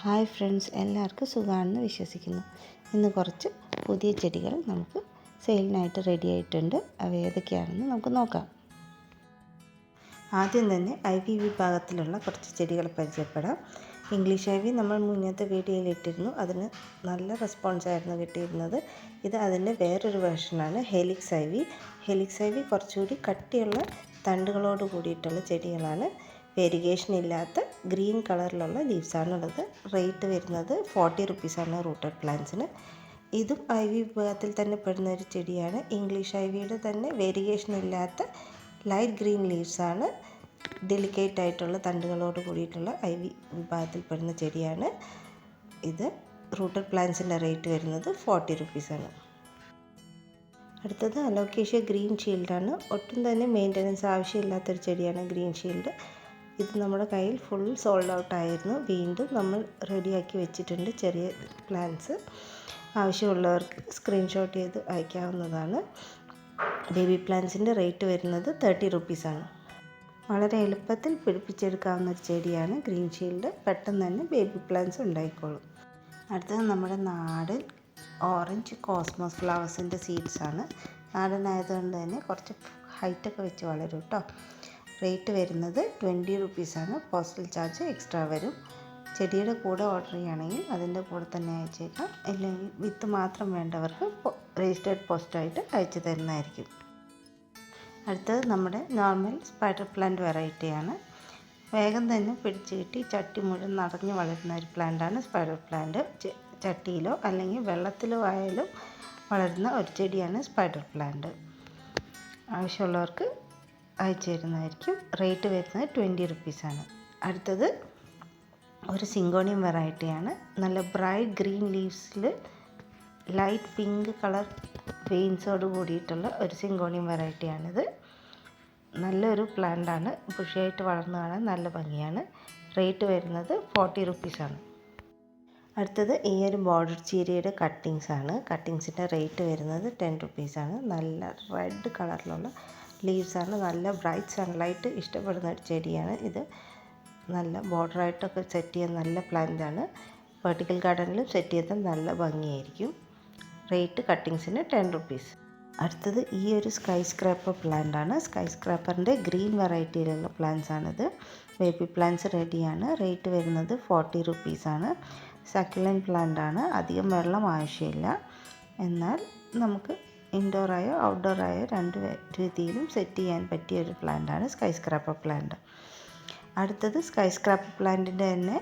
Hi friends, എല്ലാവർക്കും സുഖമാണെന്ന് വിശ്വസിക്കുന്നു. ഇന്ന് കുറച്ച് പുതിയ ചെടികൾ നമുക്ക് സെയിലിനായിട്ട് റെഡി ആയിട്ടുണ്ട്. അവ ഏതൊക്കെയാണെന്ന് നമുക്ക് നോക്കാം. ആദ്യം തന്നെ ഐവി വിഭാഗത്തിലുള്ള കുറച്ച് ചെടികൾ പരിചയപ്പെടാം. ഇംഗ്ലീഷ് ഐവി നമ്മൾ മുന്നത്തെ വീഡിയോയിൽ ഇട്ടിരുന്നു. അതിന് നല്ല റെസ്പോൺസായിരുന്നു കിട്ടിയിരുന്നത്. ഇത് അതിൻ്റെ വേറൊരു വേർഷനാണ് ഹെലിക്സ് ഐവി. ഹെലിക്സ് ഐവി കുറച്ചുകൂടി കട്ടിയുള്ള തണ്ടുകളോട് കൂടിയിട്ടുള്ള ചെടികളാണ്. വേരിഗേഷൻ ഇല്ലാത്ത ഗ്രീൻ കളറിലുള്ള ലീവ്സാണുള്ളത്. റേറ്റ് വരുന്നത് 40 റുപ്പീസാണ് റൂട്ടഡ് പ്ലാന്റ്സിന്. ഇതും ഐവി വിഭാഗത്തിൽ തന്നെ പെടുന്ന ഒരു ചെടിയാണ്. ഇംഗ്ലീഷ് ഐവിയുടെ തന്നെ വേരിഗേഷൻ ഇല്ലാത്ത ലൈറ്റ് ഗ്രീൻ ലീവ്സാണ്. ഡെലിക്കേറ്റ് ആയിട്ടുള്ള തണ്ടുകളോട് കൂടിയിട്ടുള്ള ഐവി വിഭാഗത്തിൽ പെടുന്ന ചെടിയാണ്. ഇത് റൂട്ടഡ് പ്ലാന്റ്സിൻ്റെ റേറ്റ് വരുന്നത് 40 റുപ്പീസാണ്. അടുത്തത് അലോക്കേഷ്യ ഗ്രീൻ ഷീൽഡാണ്. ഒട്ടും തന്നെ മെയിൻ്റനൻസ് ആവശ്യമില്ലാത്തൊരു ചെടിയാണ് ഗ്രീൻ ഷീൽഡ്. ഇത് നമ്മുടെ കയ്യിൽ ഫുൾ സോൾഡ് ഔട്ട് ആയിരുന്നു. വീണ്ടും നമ്മൾ റെഡിയാക്കി വെച്ചിട്ടുണ്ട് ചെറിയ പ്ലാന്റ്സ്. ആവശ്യമുള്ളവർക്ക് സ്ക്രീൻഷോട്ട് ചെയ്ത് അയക്കാവുന്നതാണ്. ബേബി പ്ലാന്റ്സിൻ്റെ റേറ്റ് വരുന്നത് 30 റുപ്പീസാണ്. വളരെ എളുപ്പത്തിൽ പിടിപ്പിച്ചെടുക്കാവുന്ന ഒരു ചെടിയാണ് ഗ്രീൻ ഷീൽഡ്. പെട്ടെന്ന് തന്നെ ബേബി പ്ലാന്റ്സ് ഉണ്ടായിക്കോളും. അടുത്തത് നമ്മുടെ നാടൻ ഓറഞ്ച് കോസ്മോസ് ഫ്ലവേഴ്സിൻ്റെ സീഡ്സാണ്. നാടനായതുകൊണ്ട് തന്നെ കുറച്ച് ഹൈറ്റൊക്കെ വെച്ച് വളരും കേട്ടോ. റേറ്റ് വരുന്നത് 20 റുപ്പീസാണ്. പോസ്റ്റൽ ചാർജ് എക്സ്ട്രാ വരും. ചെടിയുടെ കൂടെ ഓർഡർ ചെയ്യുകയാണെങ്കിൽ അതിൻ്റെ കൂടെ തന്നെ അയച്ചേക്കാം. അല്ലെങ്കിൽ വിത്ത് മാത്രം വേണ്ടവർക്ക് രജിസ്റ്റേർഡ് പോസ്റ്റായിട്ട് അയച്ചു തരുന്നതായിരിക്കും. അടുത്തത് നമ്മുടെ നോർമൽ സ്പൈഡർ പ്ലാന്റ് വെറൈറ്റിയാണ്. വേഗം തന്നെ പിടിച്ച് കിട്ടി ചട്ടി മുഴുവൻ നിറഞ്ഞ് വളരുന്ന ഒരു പ്ലാന്റാണ് സ്പൈഡർ പ്ലാന്റ്. ചട്ടിയിലോ അല്ലെങ്കിൽ വെള്ളത്തിലോ ആയാലും വളരുന്ന ഒരു ചെടിയാണ് സ്പൈഡർ പ്ലാന്റ്. ആവശ്യമുള്ളവർക്ക് അയച്ചു തരുന്നതായിരിക്കും. റേറ്റ് വരുന്നത് 20 റുപ്പീസാണ്. അടുത്തത് ഒരു സിങ്കോണിയം വെറൈറ്റിയാണ്. നല്ല ബ്രൈറ്റ് ഗ്രീൻ ലീവ്സിൽ ലൈറ്റ് പിങ്ക് കളർ വെയിൻസോട് കൂടിയിട്ടുള്ള ഒരു സിങ്കോണിയം വെറൈറ്റിയാണിത്. നല്ലൊരു പ്ലാന്റാണ്. ബുഷിയായിട്ട് വളർന്നു കാണാൻ നല്ല ഭംഗിയാണ്. റേറ്റ് വരുന്നത് 40 റുപ്പീസാണ്. അടുത്തത് ഈ ഒരു ബോർഡർ ചീരയുടെ കട്ടിങ്സാണ്. കട്ടിങ്സിൻ്റെ റേറ്റ് വരുന്നത് 10 റുപ്പീസാണ്. നല്ല റെഡ് കളറിലുള്ള ലീവ്സാണ്. നല്ല ബ്രൈറ്റ് സൺലൈറ്റ് ഇഷ്ടപ്പെടുന്ന ഒരു ചെടിയാണ് ഇത്. നല്ല ബോർഡറായിട്ടൊക്കെ സെറ്റ് ചെയ്യാൻ നല്ല പ്ലാന്റാണ്. വെർട്ടിക്കൽ ഗാർഡനിലും സെറ്റ് ചെയ്താൽ നല്ല ഭംഗിയായിരിക്കും. റേറ്റ് കട്ടിങ്സിന് 10 റുപ്പീസ്. അടുത്തത് ഈ ഒരു സ്കൈ സ്ക്രാപ്പർ പ്ലാന്റാണ്. സ്കൈ സ്ക്രാപ്പറിൻ്റെ ഗ്രീൻ വെറൈറ്റിയിലുള്ള പ്ലാന്റ്സാണിത്. ബേബി പ്ലാന്റ്സ് റെഡിയാണ്. റേറ്റ് വരുന്നത് 40 റുപ്പീസാണ്. സക്കുലൻറ്റ് പ്ലാന്റാണ്. അധികം വെള്ളം ആവശ്യമില്ല. എന്നാൽ നമുക്ക് ഇൻഡോറായോ ഔട്ട്ഡോറായോ രണ്ട് രീതിയിലും സെറ്റ് ചെയ്യാൻ പറ്റിയ ഒരു പ്ലാന്റാണ് സ്കൈ സ്ക്രാപ്പർ പ്ലാന്റ്. അടുത്തത് സ്കൈ സ്ക്രാപ്പർ പ്ലാന്റിൻ്റെ തന്നെ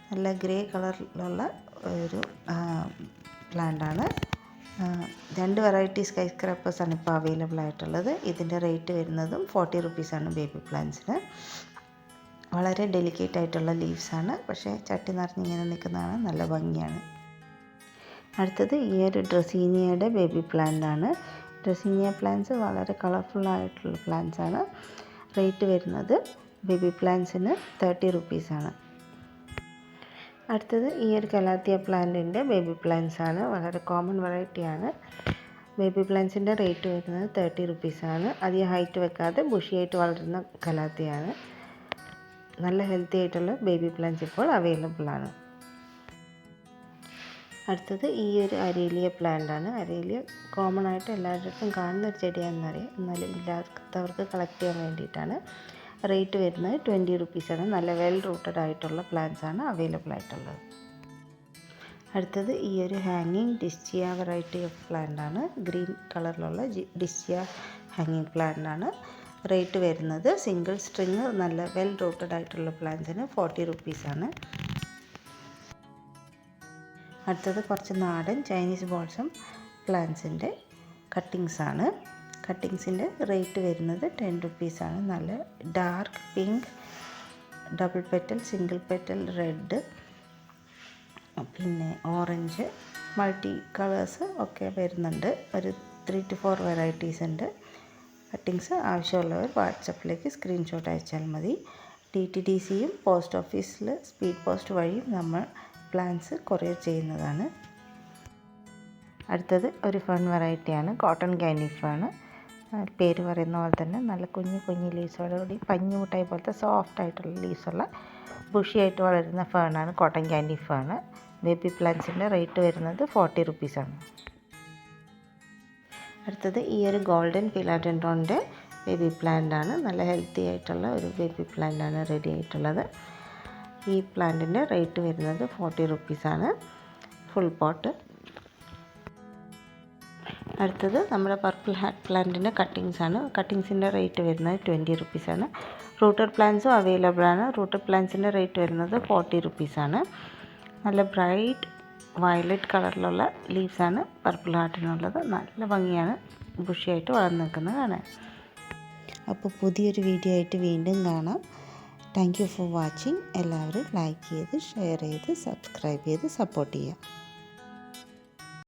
നല്ല ഗ്രേ കളറിലുള്ള ഒരു പ്ലാന്റാണ്. 2 വെറൈറ്റി സ്കൈ സ്ക്രാപ്പേഴ്സാണ് ഇപ്പോൾ അവൈലബിൾ ആയിട്ടുള്ളത്. ഇതിൻ്റെ റേറ്റ് വരുന്നതും 40 റുപ്പീസാണ് ബേബി പ്ലാന്റ്സിന്. വളരെ ഡെലിക്കേറ്റ് ആയിട്ടുള്ള ലീവ്സാണ്. പക്ഷേ ചട്ടി നിറഞ്ഞിങ്ങനെ നിൽക്കുന്നതാണ് നല്ല ഭംഗിയാണ്. അടുത്തത് ഈ ഒരു ഡ്രസീനിയയുടെ ബേബി പ്ലാന്റാണ്. ഡ്രസീനിയ പ്ലാന്റ്സ് വളരെ കളർഫുള്ളായിട്ടുള്ള പ്ലാന്റ്സാണ്. റേറ്റ് വരുന്നത് ബേബി പ്ലാന്റ്സിന് 30 റുപ്പീസാണ്. അടുത്തത് ഈ ഒരു കലാത്തിയ പ്ലാന്റിൻ്റെ ബേബി പ്ലാന്റ്സാണ്. വളരെ കോമൺ വെറൈറ്റിയാണ്. ബേബി പ്ലാന്റ്സിൻ്റെ റേറ്റ് വരുന്നത് 30 റുപ്പീസാണ്. അധികം ഹൈറ്റ് വെക്കാതെ ബുഷിയായിട്ട് വളരുന്ന കലാത്തിയാണ്. നല്ല ഹെൽത്തി ആയിട്ടുള്ള ബേബി പ്ലാന്റ്സ് ഇപ്പോൾ അവൈലബിൾ ആണ്. അടുത്തത് ഈ ഒരു അരേലിയ പ്ലാന്റാണ്. അരേലിയ കോമൺ ആയിട്ട് എല്ലാവരുടെയും കാണുന്ന ഒരു ചെടിയാണെന്നറിയാം. എന്നാലും ഇല്ലാത്തവർക്ക് കളക്ട് ചെയ്യാൻ വേണ്ടിയിട്ടാണ്. റേറ്റ് വരുന്നത് 20 റുപ്പീസാണ്. നല്ല വെൽ റൂട്ടഡ് ആയിട്ടുള്ള പ്ലാന്റ്സാണ് അവൈലബിൾ ആയിട്ടുള്ളത്. അടുത്തത് ഈ ഒരു ഹാങ്ങിങ് ഡിസ്റ്റിയ വെറൈറ്റി ഓഫ് പ്ലാന്റാണ്. ഗ്രീൻ കളറിലുള്ള ഡിസ്റ്റിയ ഹാങ്ങിങ് പ്ലാന്റാണ്. റേറ്റ് വരുന്നത് സിംഗിൾ സ്ട്രിങ് നല്ല വെൽ റൂട്ടഡ് ആയിട്ടുള്ള പ്ലാന്റ്സിന് 40 റുപ്പീസാണ്. അടുത്തത് കുറച്ച് നാടൻ ചൈനീസ് ബോൾസം പ്ലാന്റ്സിൻ്റെ കട്ടിങ്സാണ്. കട്ടിങ്സിൻ്റെ റേറ്റ് വരുന്നത് 10 റുപ്പീസാണ്. നല്ല dark pink, double petal, single petal, red, പിന്നെ ഓറഞ്ച്, മൾട്ടി കളേഴ്സ് ഒക്കെ വരുന്നുണ്ട്. ഒരു 3 to 4 വെറൈറ്റീസ് ഉണ്ട്. കട്ടിങ്സ് ആവശ്യമുള്ളവർ വാട്സപ്പിലേക്ക് സ്ക്രീൻഷോട്ട് അയച്ചാൽ മതി. DTDCയും പോസ്റ്റ് ഓഫീസിൽ സ്പീഡ് പോസ്റ്റ് വഴിയും നമ്മൾ പ്ലാന്റ്സ് കൊറിയർ ചെയ്യുന്നതാണ്. അടുത്തത് ഒരു ഫൺ വെറൈറ്റിയാണ് കോട്ടൺ ക്യാൻഡി ഫൺ. പേര് പറയുന്ന പോലെ തന്നെ നല്ല കുഞ്ഞു കുഞ്ഞു ലീവ്സോടുകൂടി പഞ്ഞി മുട്ടായി പോലത്തെ സോഫ്റ്റ് ആയിട്ടുള്ള ലീവ്സുള്ള ബുഷിയായിട്ട് വളരുന്ന ഫേണാണ് കോട്ടൺ ക്യാൻഡി ഫേൺ. ബേബി പ്ലാന്റ്സിൻ്റെ റേറ്റ് വരുന്നത് 40 റുപ്പീസാണ്. അടുത്തത് ഈ ഒരു ഗോൾഡൻ ഫിലാഡെൻഡ്രോണിൻ്റെ ബേബി പ്ലാന്റ് ആണ്. നല്ല ഹെൽത്തി ആയിട്ടുള്ള ഒരു ബേബി പ്ലാന്റ് ആണ് റെഡി ആയിട്ടുള്ളത്. ഈ പ്ലാന്റിൻ്റെ റേറ്റ് വരുന്നത് 40 റുപ്പീസാണ് ഫുൾ പോട്ട്. അടുത്തത് നമ്മുടെ പർപ്പിൾ ഹാർട്ട് പ്ലാന്റിൻ്റെ കട്ടിങ്സ് ആണ്. കട്ടിങ്സിൻ്റെ റേറ്റ് വരുന്നത് 20 റുപ്പീസാണ്. റൂട്ടഡ് പ്ലാന്റ്സും അവൈലബിൾ ആണ്. റൂട്ടഡ് പ്ലാന്റ്സിൻ്റെ റേറ്റ് വരുന്നത് 40 റുപ്പീസാണ്. നല്ല ബ്രൈറ്റ് വയലറ്റ് കളറിലുള്ള ലീവ്സാണ് പർപ്പിൾ ഹാർട്ടിനുള്ളത്. നല്ല ഭംഗിയാണ് ബുഷിയായിട്ട് വളർന്നു നിൽക്കുന്നത് കാണാൻ. അപ്പോൾ പുതിയൊരു വീഡിയോ ആയിട്ട് വീണ്ടും കാണാം. Thank you for watching. എല്ലാവരും ലൈക്ക് ചെയ്ത് ഷെയർ ചെയ്ത് സബ്സ്ക്രൈബ് ചെയ്ത് സപ്പോർട്ട് ചെയ്യുക.